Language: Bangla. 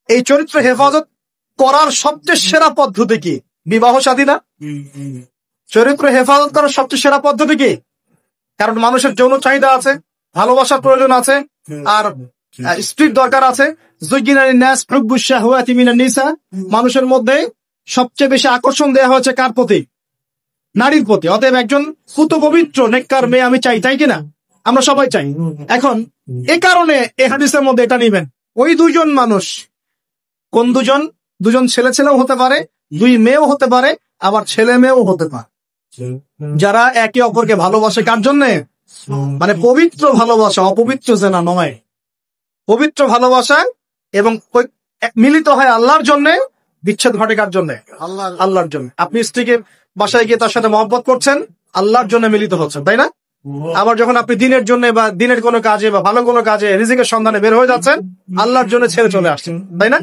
এই চরিত্র হেফাজত করার সবচেয়ে সেরা পদ্ধতি কি? বিবাহ শাদী না? চরিত্র হেফাজত করার সবচেয়ে সেরা পদ্ধতি কি? কারণ মানুষের যৌন চাহিদা আছে, ভালোবাসার প্রয়োজন আছে, আর স্ত্রীর দরকার আছে। মানুষের মধ্যে সবচেয়ে বেশি আকর্ষণ দেওয়া হয়েছে কার প্রতি? নারীর প্রতি। অতএব একজন পুত পবিত্র নেককার মেয়ে আমি চাই, তাই কিনা? আমরা সবাই চাই। এখন এ কারণে এ হাদিসের মধ্যে এটা নিবেন, ওই দুজন মানুষ কোন দুজন? দুজন ছেলে ছেলেও হতে পারে, দুই মেয়েও হতে পারে, আবার ছেলে মেয়েও হতে পারে, যারা একে অপরকে ভালোবাসে। কার জন্য? মানে পবিত্র ভালোবাসা, অপবিত্র জেনা নয়, পবিত্র ভালোবাসা, এবং মিলিত হয় আল্লাহর জন্য। বিচ্ছেদ ঘটে কার জন্য? আল্লাহর জন্য। আপনি স্ত্রীকে বাসায় গিয়ে তার সাথে মহব্বত করছেন, আল্লাহর জন্য মিলিত হচ্ছেন, তাই না? আবার যখন আপনি দিনের জন্য বা দিনের কোনো কাজে বা ভালো কোনো কাজে রিজিকের সন্ধানে বের হয়ে যাচ্ছেন, আল্লাহর জন্য ছেড়ে চলে আসছেন, তাই না?